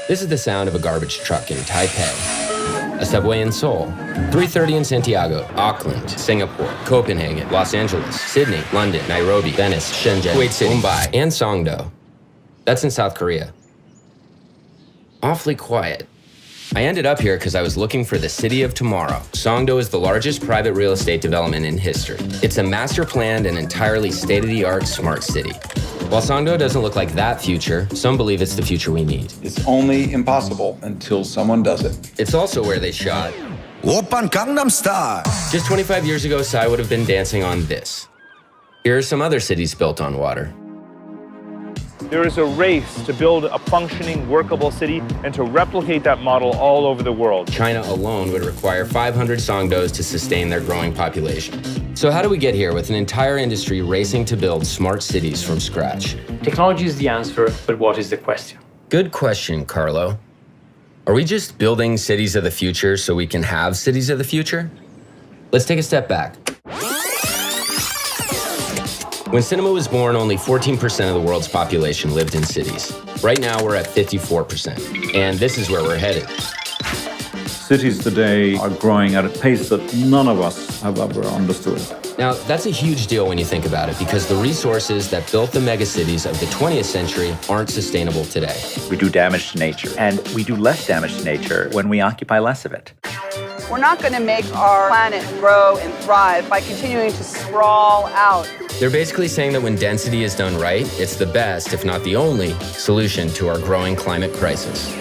This is the sound of a garbage truck in Taipei, a subway in Seoul, 3:30 in Santiago, Auckland, Singapore, Copenhagen, Los Angeles, Sydney, London, Nairobi, Venice, Shenzhen, Kuwait City, Mumbai, and Songdo. That's in South Korea. Awfully quiet. I ended up here because I was looking for the city of tomorrow. Songdo is the largest private real estate development in history. It's a master-planned and entirely state-of-the-art smart city. While Songdo doesn't look like that future, some believe it's the future we need. It's only impossible until someone does it. It's also where they shot Oppan Gangnam Style. Just 25 years ago, Psy would have been dancing on this. Here are some other cities built on water. There is a race to build a functioning, workable city and to replicate that model all over the world. China alone would require 500 Songdos to sustain their growing population. So how do we get here with an entire industry racing to build smart cities from scratch? Technology is the answer, but what is the question? Good question, Carlo. Are we just building cities of the future so we can have cities of the future? Let's take a step back. When cinema was born, only 14% of the world's population lived in cities. Right now, we're at 54%, and this is where we're headed. Cities today are growing at a pace that none of us have ever understood. Now, that's a huge deal when you think about it, because the resources that built the megacities of the 20th century aren't sustainable today. We do damage to nature, and we do less damage to nature when we occupy less of it. We're not going to make our planet grow and thrive by continuing to sprawl out. They're basically saying that when density is done right, it's the best, if not the only, solution to our growing climate crisis.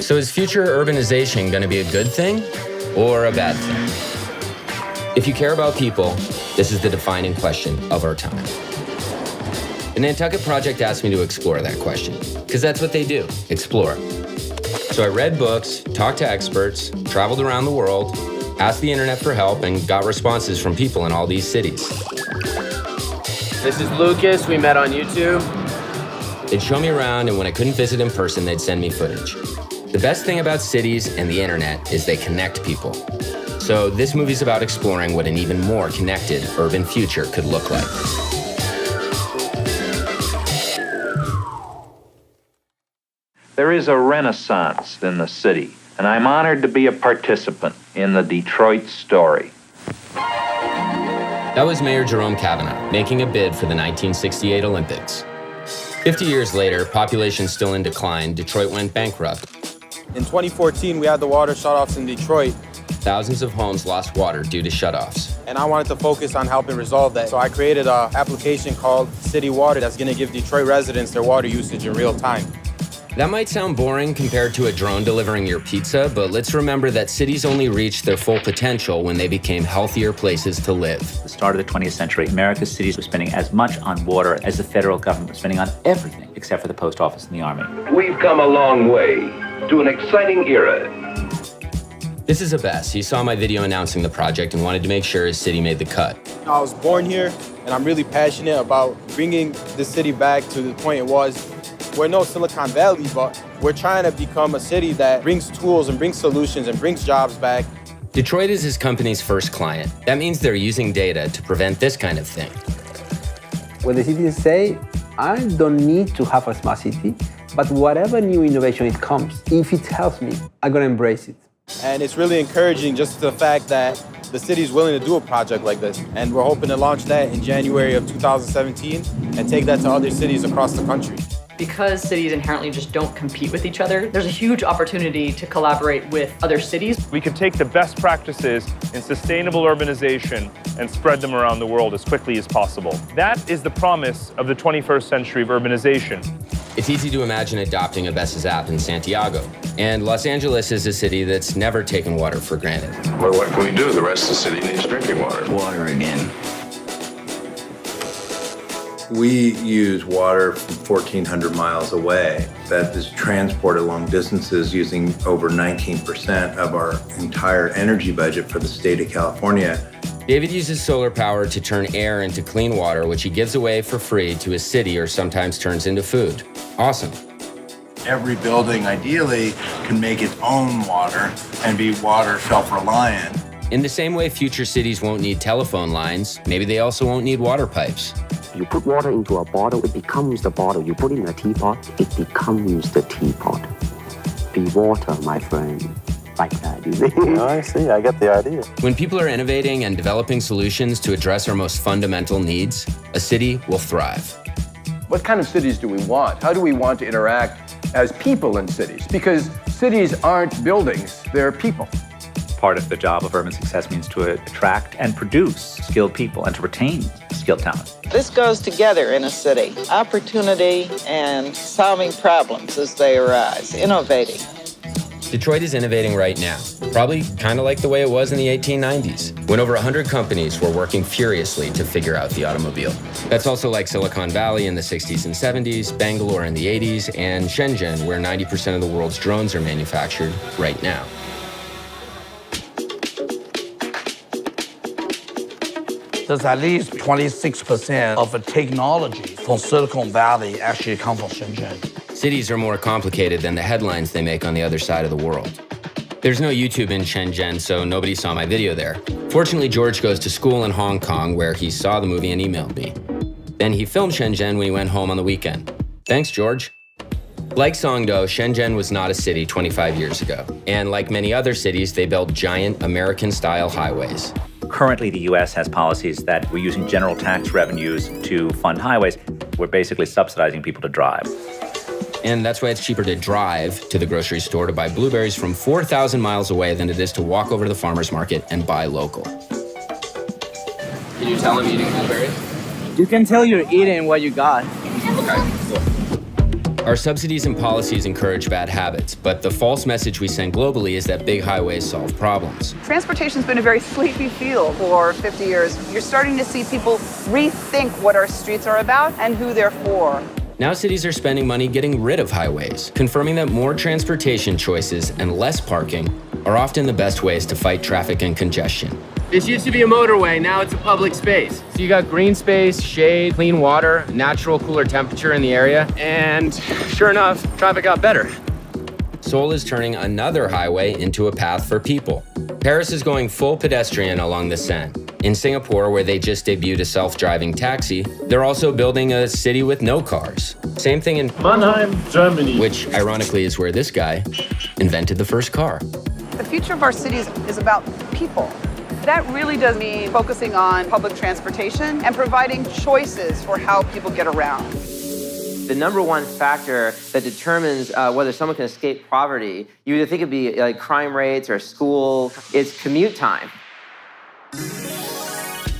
So is future urbanization going to be a good thing or a bad thing? If you care about people, this is the defining question of our time. The Nantucket Project asked me to explore that question, because that's what they do, explore. So I read books, talked to experts, traveled around the world, asked the internet for help, and got responses from people in all these cities. This is Lucas, we met on YouTube. They'd show me around, and when I couldn't visit in person, they'd send me footage. The best thing about cities and the internet is they connect people. So this movie's about exploring what an even more connected urban future could look like. There is a renaissance in the city, and I'm honored to be a participant in the Detroit story. That was Mayor Jerome Kavanaugh making a bid for the 1968 Olympics. 50 years later, population still in decline, Detroit went bankrupt. In 2014, we had the water shutoffs in Detroit. Thousands of homes lost water due to shutoffs. And I wanted to focus on helping resolve that. So I created an application called City Water that's going to give Detroit residents their water usage in real time. That might sound boring compared to a drone delivering your pizza, but let's remember that cities only reached their full potential when they became healthier places to live. At the start of the 20th century, America's cities were spending as much on water as the federal government was spending on everything except for the post office and the army. We've come a long way to an exciting era. This is Abess. He saw my video announcing the project and wanted to make sure his city made the cut. I was born here, and I'm really passionate about bringing the city back to the point it was. We're no Silicon Valley, but we're trying to become a city that brings tools and brings solutions and brings jobs back. Detroit is his company's first client. That means they're using data to prevent this kind of thing. When the citizens say, I don't need to have a smart city, but whatever new innovation it comes, if it helps me, I'm going to embrace it. And it's really encouraging just the fact that the city is willing to do a project like this. And we're hoping to launch that in January of 2017 and take that to other cities across the country. Because cities inherently just don't compete with each other, there's a huge opportunity to collaborate with other cities. We could take the best practices in sustainable urbanization and spread them around the world as quickly as possible. That is the promise of the 21st century of urbanization. It's easy to imagine adopting Abess's app in Santiago. And Los Angeles is a city that's never taken water for granted. Well, what can we do? The rest of the city needs drinking water. Water again. We use water from 1,400 miles away that is transported long distances using over 19% of our entire energy budget for the state of California. David uses solar power to turn air into clean water, which he gives away for free to his city or sometimes turns into food. Awesome. Every building, ideally, can make its own water and be water self-reliant. In the same way future cities won't need telephone lines, maybe they also won't need water pipes. You put water into a bottle, it becomes the bottle. You put it in a teapot, it becomes the teapot. be water, my friend. Like that, you see? I see. I get the idea. When people are innovating and developing solutions to address our most fundamental needs, a city will thrive. What kind of cities do we want? How do we want to interact as people in cities? Because cities aren't buildings, they're people. Part of the job of urban success means to attract and produce skilled people and to retain skilled talent. This goes together in a city. Opportunity and solving problems as they arise, innovating. Detroit is innovating right now, probably kind of like the way it was in the 1890s, when over 100 companies were working furiously to figure out the automobile. That's also like Silicon Valley in the 60s and 70s, Bangalore in the 80s, and Shenzhen, where 90% of the world's drones are manufactured right now. There's at least 26% of the technology from Silicon Valley actually come from Shenzhen. Cities are more complicated than the headlines they make on the other side of the world. There's no YouTube in Shenzhen, so nobody saw my video there. Fortunately, George goes to school in Hong Kong, where he saw the movie and emailed me. Then he filmed Shenzhen when he went home on the weekend. Thanks, George. Like Songdo, Shenzhen was not a city 25 years ago. And like many other cities, they built giant American-style highways. Currently, the U.S. has policies that we're using general tax revenues to fund highways. We're basically subsidizing people to drive. And that's why it's cheaper to drive to the grocery store to buy blueberries from 4,000 miles away than it is to walk over to the farmer's market and buy local. Can you tell I'm eating blueberries? You can tell you're eating what you got. Okay, cool. Our subsidies and policies encourage bad habits, but the false message we send globally is that big highways solve problems. Transportation's been a very sleepy field for 50 years. You're starting to see people rethink what our streets are about and who they're for. Now cities are spending money getting rid of highways, confirming that more transportation choices and less parking are often the best ways to fight traffic and congestion. This used to be a motorway, now it's a public space. So you got green space, shade, clean water, natural cooler temperature in the area, and sure enough, traffic got better. Seoul is turning another highway into a path for people. Paris is going full pedestrian along the Seine. In Singapore, where they just debuted a self-driving taxi, they're also building a city with no cars. Same thing in Mannheim, Germany, which ironically is where this guy invented the first car. The future of our cities is about people. That really does mean focusing on public transportation and providing choices for how people get around. The number one factor that determines whether someone can escape poverty, you either think it'd be like crime rates or school, it's commute time.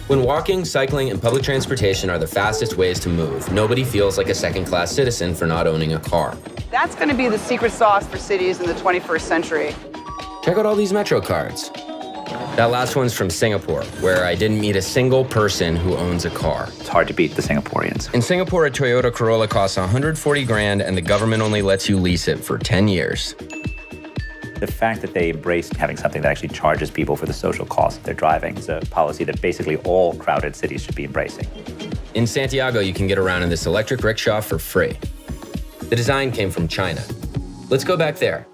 When walking, cycling, and public transportation are the fastest ways to move, nobody feels like a second-class citizen for not owning a car. That's going to be the secret sauce for cities in the 21st century. Check out all these Metro cards. That last one's from Singapore, where I didn't meet a single person who owns a car. It's hard to beat the Singaporeans. In Singapore, a Toyota Corolla costs 140 grand, and the government only lets you lease it for 10 years. The fact that they embraced having something that actually charges people for the social cost of their driving is a policy that basically all crowded cities should be embracing. In Santiago, you can get around in this electric rickshaw for free. The design came from China. Let's go back there.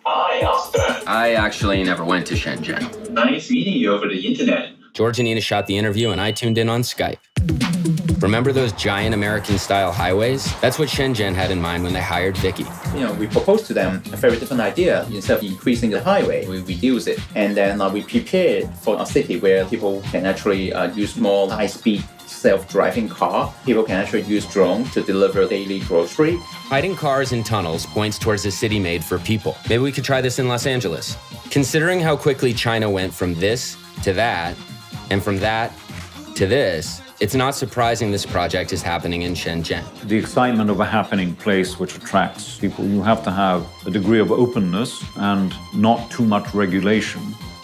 Hi, Oscar. I actually never went to Shenzhen. Nice meeting you over the internet. George and Nina shot the interview, and I tuned in on Skype. Remember those giant American-style highways? That's what Shenzhen had in mind when they hired Vicky. We proposed to them a very different idea. Instead of increasing the highway, we reduce it. And then we prepared for a city where people can actually use more high-speed self-driving car. People can actually use drones to deliver daily grocery. Hiding cars in tunnels points towards a city made for people. Maybe we could try this in Los Angeles. Considering how quickly China went from this to that, and from that to this, it's not surprising this project is happening in Shenzhen. The excitement of a happening place which attracts people, you have to have a degree of openness and not too much regulation.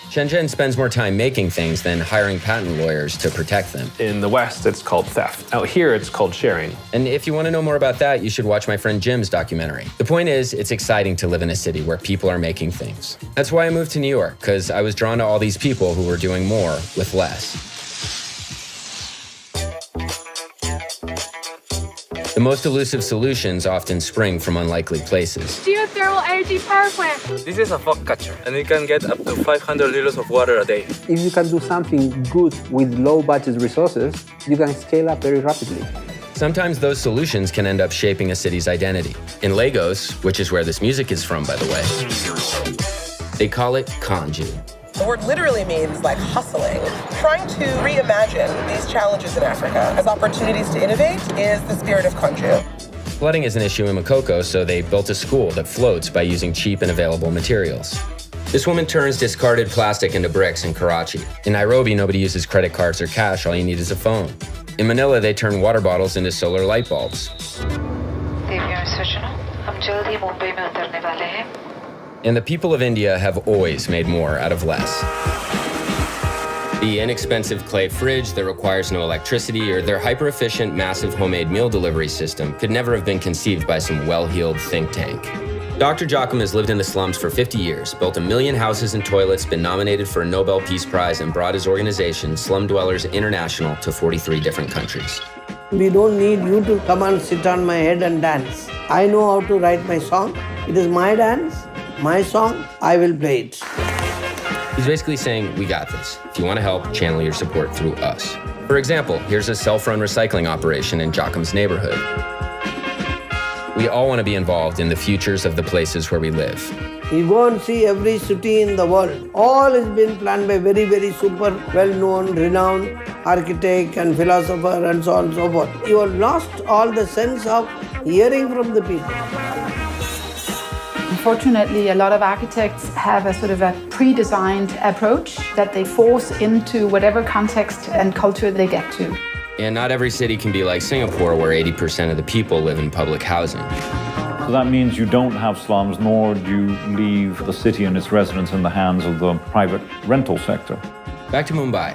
Shenzhen spends more time making things than hiring patent lawyers to protect them. In the West, it's called theft. Out here, it's called sharing. And if you want to know more about that, you should watch my friend Jim's documentary. The point is, it's exciting to live in a city where people are making things. That's why I moved to New York, because I was drawn to all these people who were doing more with less. The most elusive solutions often spring from unlikely places. Geothermal energy power plant. This is a fog catcher, and it can get up to 500 liters of water a day. If you can do something good with low budget resources, you can scale up very rapidly. sometimes those solutions can end up shaping a city's identity. In Lagos, which is where this music is from, by the way, they call it Kanju. The word literally means like hustling. Trying to reimagine these challenges in Africa as opportunities to innovate is the spirit of Kanju. Flooding is an issue in Makoko, so they built a school that floats by using cheap and available materials. This woman turns discarded plastic into bricks in Karachi. In Nairobi, nobody uses credit cards or cash, all you need is a phone. In Manila, they turn water bottles into solar light bulbs. And the people of India have always made more out of less. The inexpensive clay fridge that requires no electricity or their hyper-efficient, massive homemade meal delivery system could never have been conceived by some well-heeled think tank. Dr. Jochum has lived in the slums for 50 years, built 1 million houses and toilets, been nominated for a Nobel Peace Prize, and brought his organization, Slum Dwellers International, to 43 different countries. We don't need you to come and sit on my head and dance. I know how to write my song. It is my dance, my song, I will play it. He's basically saying, we got this. If you want to help, channel your support through us. For example, here's a self-run recycling operation in Jochum's neighborhood. We all want to be involved in the futures of the places where we live. You go and see every city in the world. All has been planned by very, very super well-known, renowned architect and philosopher and so on and so forth. You have lost all the sense of hearing from the people. Unfortunately, a lot of architects have a sort of a pre-designed approach that they force into whatever context and culture they get to. And not every city can be like Singapore, where 80% of the people live in public housing. So that means you don't have slums, nor do you leave the city and its residents in the hands of the private rental sector. Back to Mumbai.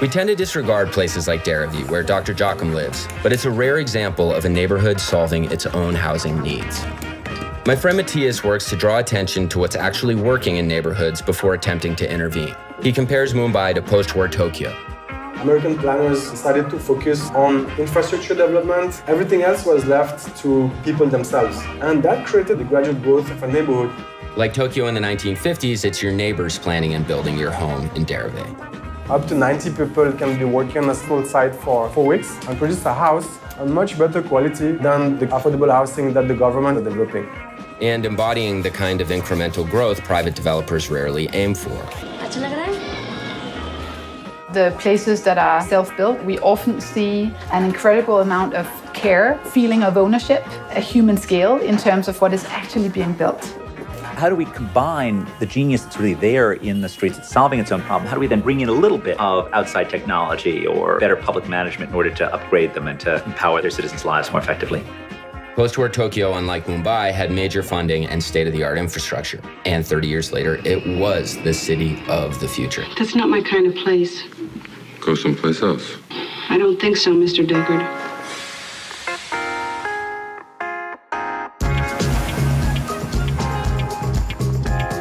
We tend to disregard places like Dharavi, where Dr. Jochum lives, but it's a rare example of a neighborhood solving its own housing needs. My friend Matthias works to draw attention to what's actually working in neighborhoods before attempting to intervene. He compares Mumbai to post-war Tokyo. American planners started to focus on infrastructure development. Everything else was left to people themselves. And that created the gradual growth of a neighborhood. Like Tokyo in the 1950s, it's your neighbors planning and building your home in Dharavi. Up to 90 people can be working on a small site for 4 weeks and produce a house of much better quality than the affordable housing that the government is developing. And embodying the kind of incremental growth private developers rarely aim for. The places that are self-built, we often see an incredible amount of care, feeling of ownership, a human scale in terms of what is actually being built. How do we combine the genius that's really there in the streets, it's solving its own problem? How do we then bring in a little bit of outside technology or better public management in order to upgrade them and to empower their citizens' lives more effectively? Post-war Tokyo, unlike Mumbai, had major funding and state-of-the-art infrastructure. And 30 years later, it was the city of the future. That's not my kind of place. Go someplace else. I don't think so, Mr. Deckard.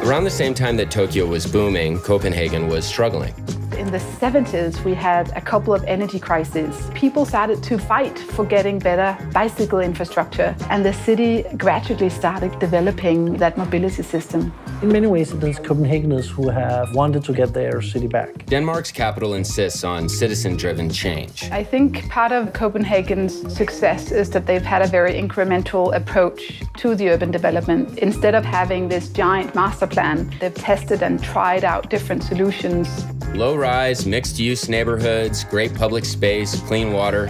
Around the same time that Tokyo was booming, Copenhagen was struggling. In the 70s, we had a couple of energy crises. People started to fight for getting better bicycle infrastructure, and the city gradually started developing that mobility system. In many ways, it is Copenhageners who have wanted to get their city back. Denmark's capital insists on citizen-driven change. I think part of Copenhagen's success is that they've had a very incremental approach to the urban development. Instead of having this giant master plan, they've tested and tried out different solutions. Low-rise, mixed-use neighborhoods, great public space, clean water.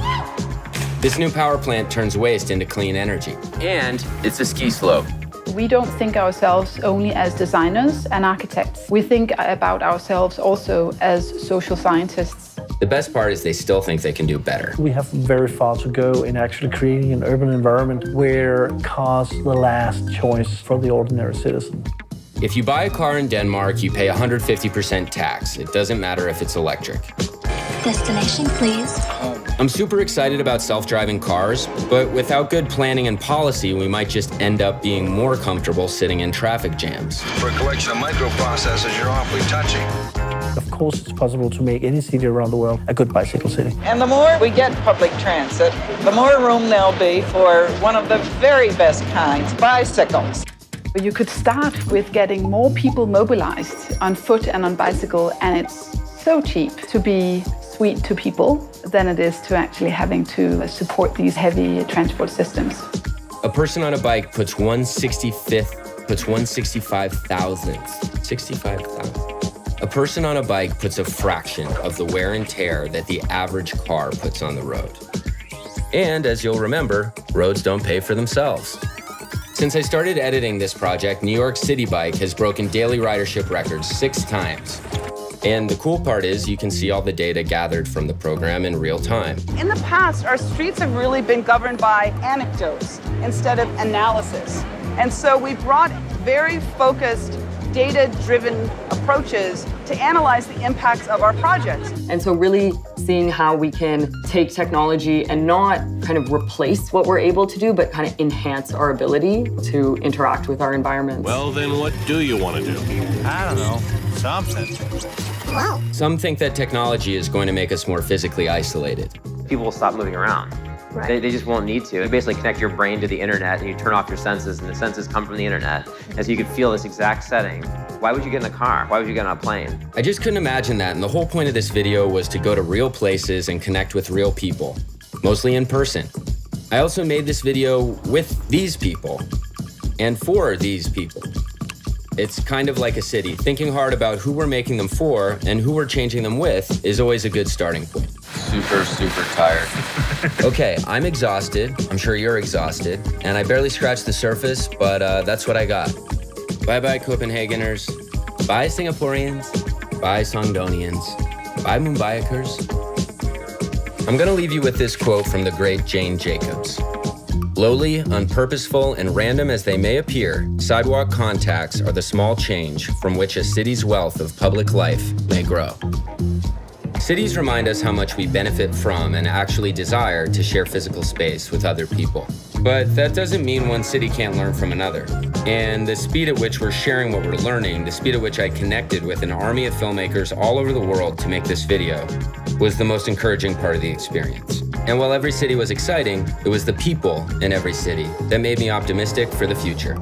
This new power plant turns waste into clean energy. And it's a ski slope. We don't think ourselves only as designers and architects. We think about ourselves also as social scientists. The best part is they still think they can do better. We have very far to go in actually creating an urban environment where cars are the last choice for the ordinary citizen. If you buy a car in Denmark, you pay 150% tax. It doesn't matter if it's electric. Destination, please. I'm super excited about self-driving cars, but without good planning and policy, we might just end up being more comfortable sitting in traffic jams. For a collection of microprocessors, you're awfully touchy. Of course, it's possible to make any city around the world a good bicycle city. And the more we get public transit, the more room there'll be for one of the very best kinds, bicycles. You could start with getting more people mobilized on foot and on bicycle, and it's so cheap to be sweet to people than it is to actually having to support these heavy transport systems. A person on a bike puts 165 thousandths. 65,000. A person on a bike puts a fraction of the wear and tear that the average car puts on the road. And as you'll remember, roads don't pay for themselves. Since I started editing this project, New York City Bike has broken daily ridership records 6 times. And the cool part is you can see all the data gathered from the program in real time. In the past, our streets have really been governed by anecdotes instead of analysis. And so we brought very focused, data-driven approaches to analyze the impacts of our projects. And so really seeing how we can take technology and not kind of replace what we're able to do, but kind of enhance our ability to interact with our environment. Well, then what do you want to do? I don't know, something. Wow. Some think that technology is going to make us more physically isolated. People will stop moving around. Right. They just won't need to. You basically connect your brain to the internet and you turn off your senses, and the senses come from the internet. And so you can feel this exact setting. Why would you get in a car? Why would you get on a plane? I just couldn't imagine that, and the whole point of this video was to go to real places and connect with real people, mostly in person. I also made this video with these people and for these people. It's kind of like a city. Thinking hard about who we're making them for and who we're changing them with is always a good starting point. Super tired. Okay, I'm exhausted. I'm sure you're exhausted. And I barely scratched the surface, but that's what I got. Bye-bye, Copenhageners. Bye, Singaporeans. Bye, Songdonians. Bye, Mumbaiakers. I'm gonna leave you with this quote from the great Jane Jacobs. Lowly, unpurposeful, and random as they may appear, sidewalk contacts are the small change from which a city's wealth of public life may grow. Cities remind us how much we benefit from and actually desire to share physical space with other people. But that doesn't mean one city can't learn from another. And the speed at which we're sharing what we're learning, the speed at which I connected with an army of filmmakers all over the world to make this video, was the most encouraging part of the experience. And while every city was exciting, it was the people in every city that made me optimistic for the future.